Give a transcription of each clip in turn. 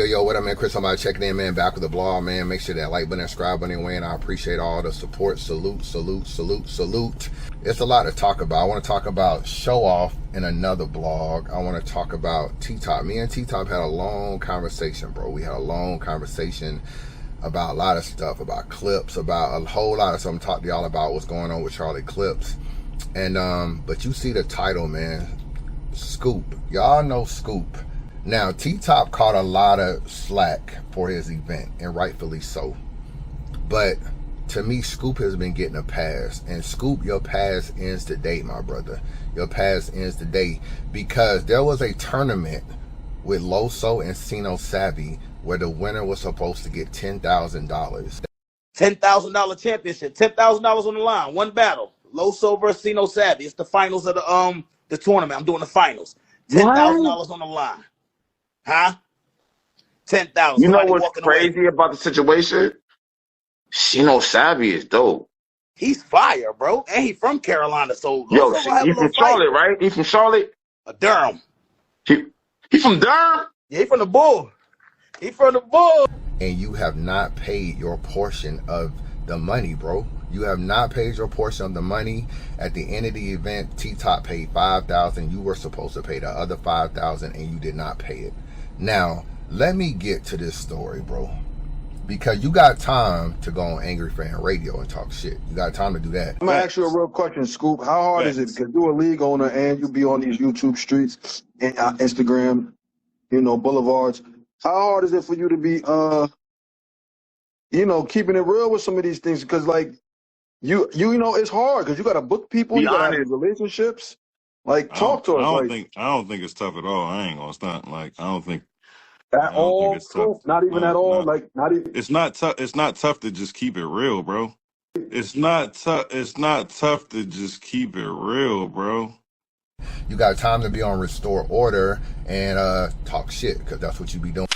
Yo, what up, man? Chris, somebody checking in, man. Back with the blog, man. Make sure that like button and subscribe button win. I appreciate all the support. Salute, salute, salute, salute. It's a lot to talk about. I want to talk about show off in another blog. I want to talk about T-Top. Me and T-Top had a long conversation, bro. We had a long conversation about a lot of stuff, about clips, about a whole lot of something. Talk to y'all about what's going on with Charlie Clips. And but you see the title, man. Scoop. Y'all know Scoop. Now, T-Top caught a lot of slack for his event, and rightfully so. But to me, Scoop has been getting a pass. And Scoop, your pass ends today, my brother. Your pass ends today, because there was a tournament with Loso and Sino Savvy where the winner was supposed to get $10,000. $10,000 championship, $10,000 on the line, one battle. Loso versus Sino Savvy. It's the finals of the tournament. I'm doing the finals. $10,000 on the line. Huh? 10,000. You know what's crazy about the situation? Sino Savvy is dope. He's fire, bro. And he from Carolina, so yo, he from Charlotte, right? He from Charlotte? Durham. He from Durham? Yeah, he from the Bull. He from the Bull. And you have not paid your portion of the money, bro. You have not paid your portion of the money. At the end of the event, T-Top paid $5,000. You were supposed to pay the other $5,000, and you did not pay it. Now, let me get to this story, bro, because you got time to go on Angry Fan Radio and talk shit. You got time to do that. I'm gonna ask you a real question, Scoop. How hard is it? Because you're a league owner and you be on these YouTube streets and Instagram, boulevards. How hard is it for you to be, keeping it real with some of these things? Because it's hard because you got to book people, you got to have relationships. Like, talk to us. I don't think it's tough at all. I ain't gonna stunt. Like, I don't think at all. It's tough. Not even at all. Like, not even. It's not tough. It's not tough to just keep it real, bro. It's not tough. It's not tough to just keep it real, bro. You got time to be on Restore Order and talk shit, because that's what you be doing.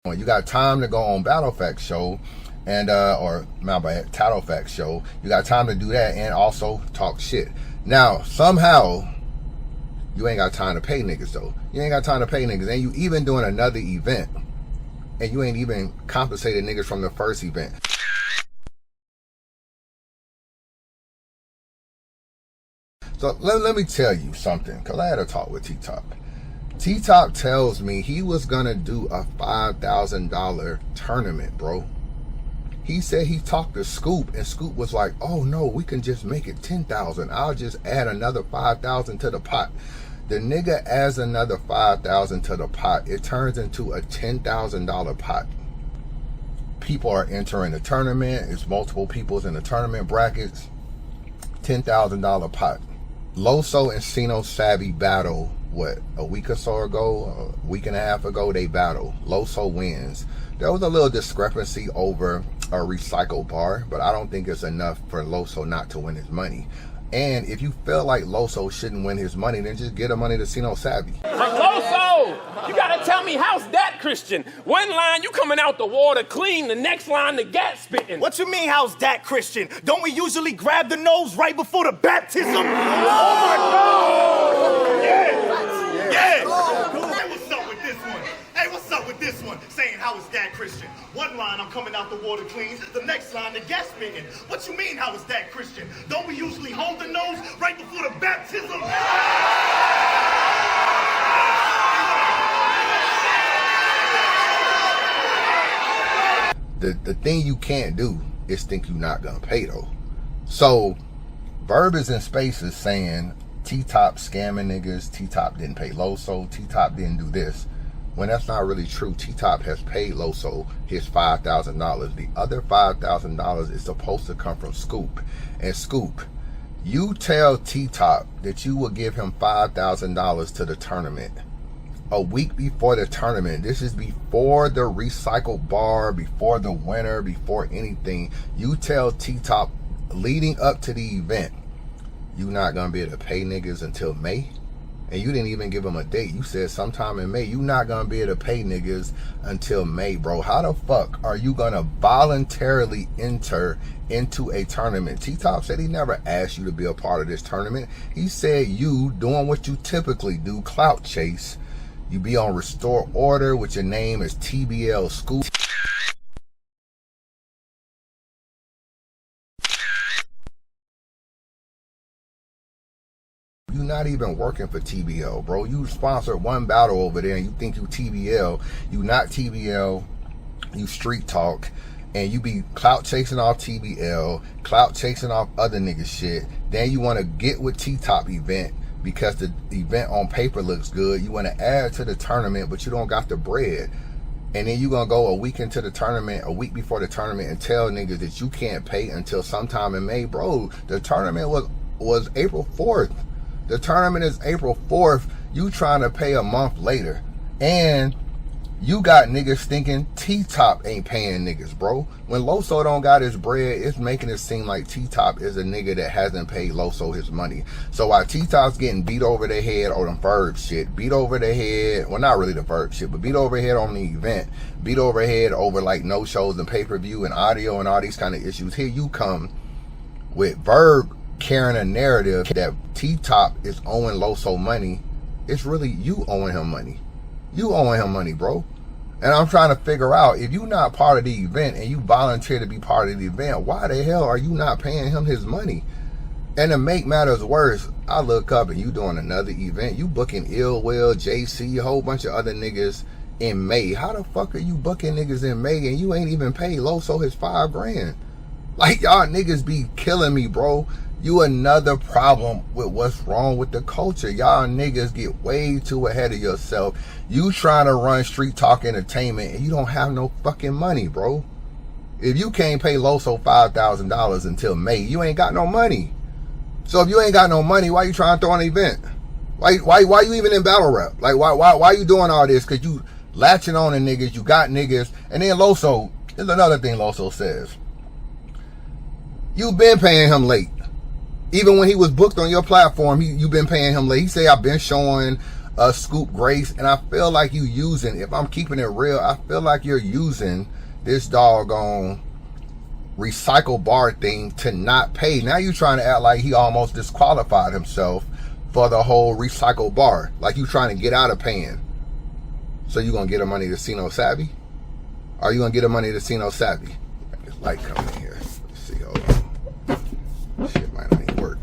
You got time to go on Battle Facts show and or my bad, Tattle Facts show. You got time to do that and also talk shit. Now, somehow you ain't got time to pay niggas though. You ain't got time to pay niggas, and you even doing another event and you ain't even compensated niggas from the first event. So let me tell you something, because I had a talk with T-Top. T-Top tells me he was gonna do a $5,000 tournament, bro. He said he talked to Scoop, and Scoop was like, oh no, we can just make it 10,000. I'll just add another 5,000 to the pot. The nigga adds another 5,000 to the pot. It turns into a $10,000 pot. People are entering the tournament. It's multiple people's in the tournament brackets. $10,000 pot. Loso and Sino Savvy battle, what, a week or so ago, a week and a half ago, they battle. Loso wins. There was a little discrepancy over a recycle bar, but I don't think it's enough for Loso not to win his money. And if you feel like Loso shouldn't win his money, then just get the money to Sino Savvy. But Loso, you gotta tell me, how's that Christian? One line, you coming out the water clean, the next line, the gas spitting. What you mean, how's that Christian? Don't we usually grab the nose right before the baptism? Oh my God! Yeah! Hey, what's up with this one? Hey, what's up with this one? Saying, how is that Christian? One line, I'm coming out the water clean. The next line, the gas spitting. What you mean, how is that Christian? Don't we usually hold the nose right before the baptism? The thing you can't do is think you're not gonna pay though. So Verb is in spaces saying T-Top scamming niggas, T-Top didn't pay Loso, T-Top didn't do this. When that's not really true. T-Top has paid Loso his $5,000. The other $5,000 is supposed to come from Scoop. And Scoop, you tell T-Top that you will give him $5,000 to the tournament a week before the tournament. This is before the recycle bar, before the winner, before anything. You tell T-Top leading up to the event, you're not gonna be able to pay niggas until May, And you didn't even give them a date. You said sometime in May. You not gonna be able to pay niggas until May, bro. How the fuck are you gonna voluntarily enter into a tournament? T-Top said he never asked you to be a part of this tournament. He said you doing what you typically do, clout chase. You be on restore order with your name as TBL Scoop. You not even working for TBL, bro. You sponsored one battle over there and you think you TBL. You not TBL. You Street Talk. And you be clout chasing off TBL, clout chasing off other niggas shit. Then you want to get with T-Top event because the event on paper looks good. You want to add to the tournament, but you don't got the bread. And then you gonna go a week into the tournament, a week before the tournament, and tell niggas that you can't pay until sometime in May. Bro, the tournament was April 4th. The tournament is April 4th. You trying to pay a month later. And you got niggas thinking T-Top ain't paying niggas, bro. When Loso don't got his bread, it's making it seem like T-Top is a nigga that hasn't paid Loso his money. So while T-Top's getting beat over the head on them Ferb shit, beat over the head, well, not really the Ferb shit, but beat over the head on the event, beat over head over like no shows and pay-per-view and audio and all these kind of issues. Here you come with Verb carrying a narrative that T-Top is owing Loso money. It's really you owing him money. You owing him money, bro. And I'm trying to figure out, if you're not part of the event and you volunteer to be part of the event, why the hell are you not paying him his money? And to make matters worse, I look up and you doing another event. You booking Ill Will, JC, a whole bunch of other niggas in May. How the fuck are you booking niggas in May and you ain't even paid Loso his $5 grand? Like, y'all niggas be killing me, bro. You another problem with what's wrong with the culture. Y'all niggas get way too ahead of yourself. You trying to run Street Talk Entertainment and you don't have no fucking money, bro. If you can't pay Loso $5,000 until May, you ain't got no money. So if you ain't got no money, why you trying to throw an event? Why you even in battle rap? Like, why you doing all this? Because you latching on to niggas, you got niggas. And then Loso, there's another thing Loso says. You've been paying him late. Even when he was booked on your platform, you've been paying him late. He say, I've been showing Scoop grace, and I feel like you using, if I'm keeping it real, I feel like you're using this doggone recycle bar thing to not pay. Now you trying to act like he almost disqualified himself for the whole recycle bar. Like you trying to get out of paying. So you gonna get him money to see no savvy? Are you gonna get him money to see no savvy? This light coming in here. Let's see, hold on. Shit might not even work.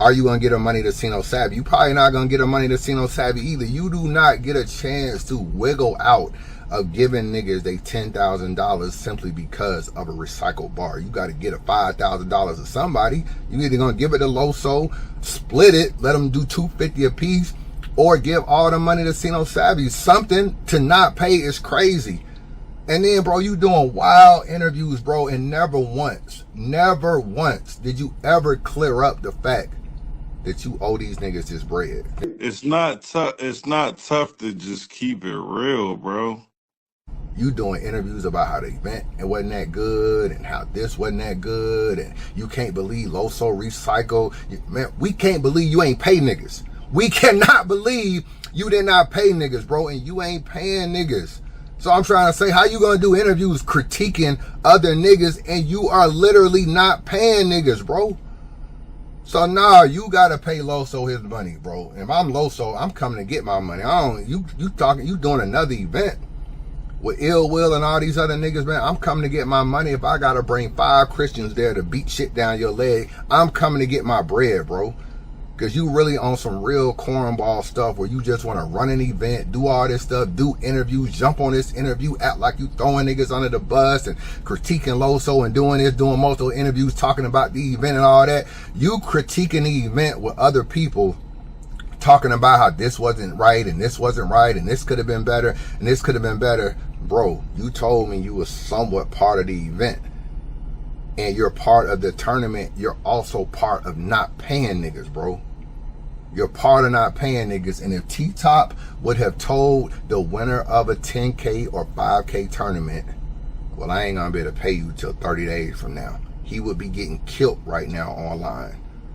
Are you gonna get him money to see no savvy? You probably not gonna get him money to see no savvy either. You do not get a chance to wiggle out of giving niggas they $10,000 simply because of a recycled bar. You got to get a $5,000 to somebody. You either gonna give it to Loso, split it, let them do $250 a piece, or give all the money to Sino Savvy. Something to not pay is crazy. And then, bro, you doing wild interviews, bro, and never once did you ever clear up the fact that you owe these niggas this bread. It's not tough. It's not tough to just keep it real, bro. You doing interviews about how the event it wasn't that good and how this wasn't that good and you can't believe Loso recycle. Man, we can't believe you ain't pay niggas. We cannot believe you did not pay niggas, bro, and you ain't paying niggas. So I'm trying to say, how you gonna do interviews critiquing other niggas and you are literally not paying niggas, bro? So nah, you gotta pay Loso his money, bro. If I'm Loso, I'm coming to get my money. You doing another event with Ill Will and all these other niggas, man. I'm coming to get my money. If I gotta bring 5 Christians there to beat shit down your leg, I'm coming to get my bread, bro. Cause you really on some real cornball stuff where you just want to run an event, do all this stuff, do interviews, jump on this interview, act like you throwing niggas under the bus and critiquing Loso and doing this, doing multiple interviews, talking about the event and all that. You critiquing the event with other people, talking about how this wasn't right and this wasn't right and this could have been better and this could have been better. Bro, you told me you was somewhat part of the event and you're part of the tournament. You're also part of not paying niggas, bro. You're part of not paying niggas. And if T-Top would have told the winner of a 10K or 5K tournament, well, I ain't gonna be able to pay you till 30 days from now, he would be getting killed right now online.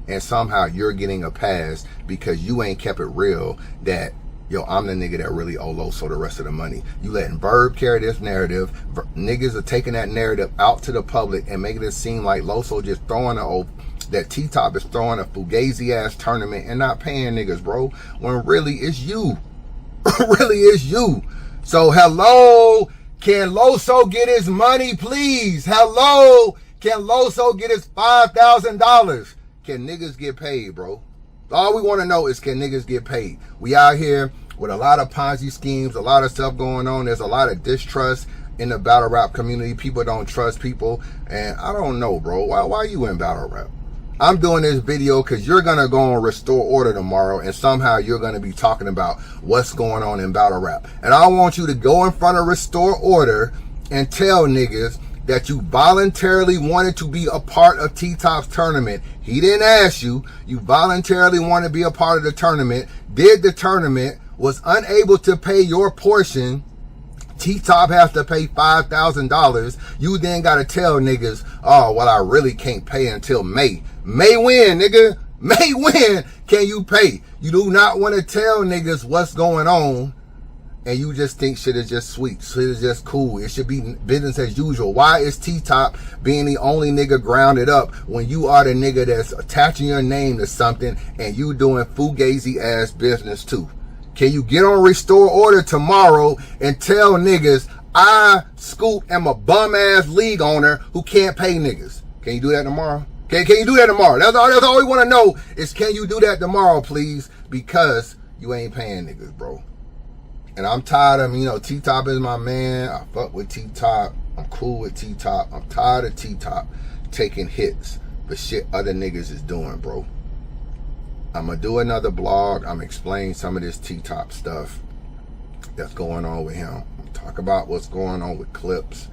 and somehow you're getting a pass because you ain't kept it real that, yo, I'm the nigga that really owe Loso the rest of the money. You letting Verb carry this narrative. Niggas are taking that narrative out to the public and making it seem like Loso just throwing that T-Top is throwing a fugazi ass tournament and not paying niggas, bro. When really it's you. Really is you. So hello, can Loso get his money, please? Hello, can Loso get his $5,000? Can niggas get paid, bro? All we want to know is, can niggas get paid? We out here with a lot of Ponzi schemes, a lot of stuff going on. There's a lot of distrust in the battle rap community. People don't trust people. And I don't know, bro. Why you in battle rap? I'm doing this video because you're going to go on Restore Order tomorrow, and somehow you're going to be talking about what's going on in battle rap. And I want you to go in front of Restore Order and tell niggas that you voluntarily wanted to be a part of T-Top's tournament. He didn't ask you. You voluntarily wanted to be a part of the tournament, did the tournament, was unable to pay your portion. T-Top has to pay $5,000. You then got to tell niggas, oh, well, I really can't pay until May. May when, nigga? May when can you pay? You do not want to tell niggas what's going on, and you just think shit is just sweet, shit is just cool. It should be business as usual. Why is T-Top being the only nigga grounded up when you are the nigga that's attaching your name to something and you doing fugazi ass business too? Can you get on Restore Order tomorrow and tell niggas, I, Scoop, am a bum ass league owner who can't pay niggas? Can you do that tomorrow? Can you do that tomorrow? That's all we want to know is, can you do that tomorrow, please? Because you ain't paying niggas, bro. And I'm tired of, T-Top is my man. I fuck with T-Top. I'm cool with T-Top. I'm tired of T-Top taking hits for shit other niggas is doing, bro. I'm going to do another blog. I'm explaining some of this T-Top stuff that's going on with him. I'm going to talk about what's going on with Clips.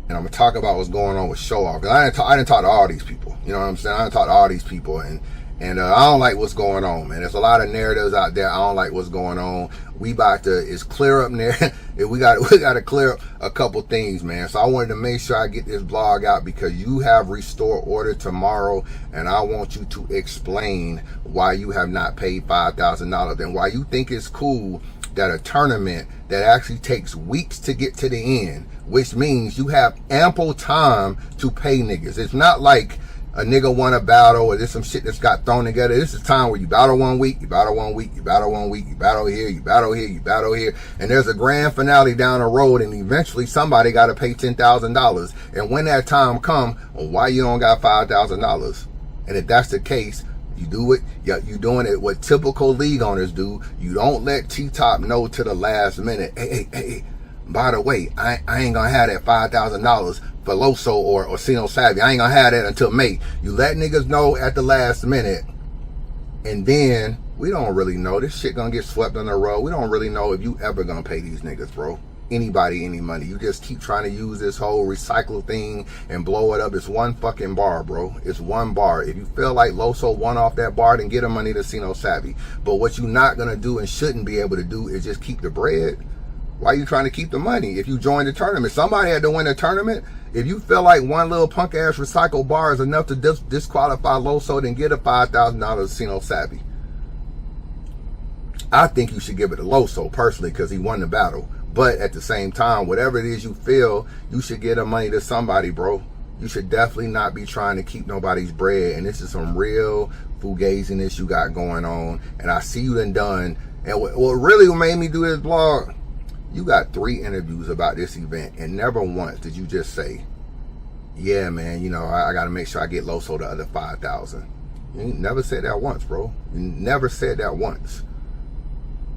And I'm going to talk about what's going on with Show Off. Because I didn't talk to all these people. You know what I'm saying? I didn't talk to all these people. And I don't like what's going on, man. There's a lot of narratives out there. I don't like what's going on. We about to is clear up there. we got to clear up a couple things, man. So I wanted to make sure I get this blog out because you have Restore Order tomorrow, and I want you to explain why you have not paid $5,000 and why you think it's cool that a tournament that actually takes weeks to get to the end, which means you have ample time to pay niggas. It's not like a nigga won a battle or there's some shit that's got thrown together. This is time where you battle 1 week, you battle 1 week, you battle 1 week, you battle here, you battle here, you battle here, and there's a grand finale down the road, and eventually somebody got to pay $10,000. And when that time come, well, why you don't got $5,000? And if that's the case, you do it. Yeah, you doing it what typical league owners do. You don't let T-Top know to the last minute. Hey. By the way, I ain't gonna have that $5,000 for Loso or Sino Savvy. I ain't gonna have that until May. You let niggas know at the last minute, and then we don't really know. This shit gonna get swept under the rug. We don't really know if you ever gonna pay these niggas, bro. Anybody any money. You just keep trying to use this whole recycle thing and blow it up. It's one fucking bar, bro. It's one bar. If you feel like Loso won off that bar, then get him money to Sino Savvy. But what you're not gonna do and shouldn't be able to do is just keep the bread. Why are you trying to keep the money if you joined the tournament? Somebody had to win the tournament. If you feel like one little punk ass recycle bar is enough to disqualify Loso, then get a $5,000 to Sino Savvy. I think you should give it to Loso personally because he won the battle. But at the same time, whatever it is you feel, you should get the money to somebody, bro. You should definitely not be trying to keep nobody's bread. And this is some real fugaziness you got going on. And I see you done. And what really made me do this blog, you got 3 interviews about this event, and never once did you just say, yeah, man, I got to make sure I get Loso the other 5,000. You never said that once, bro. You never said that once.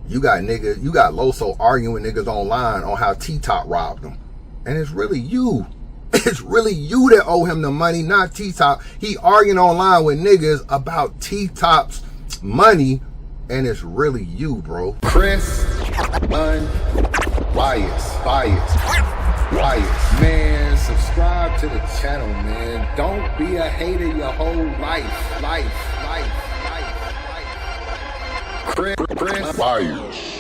You got Loso arguing with niggas online on how T-Top robbed him. And it's really you. It's really you that owe him the money, not T-Top. He arguing online with niggas about T-Top's money, and it's really you, bro. Chris, bias. Man, subscribe to the channel, man. Don't be a hater your whole life. Chris, bias.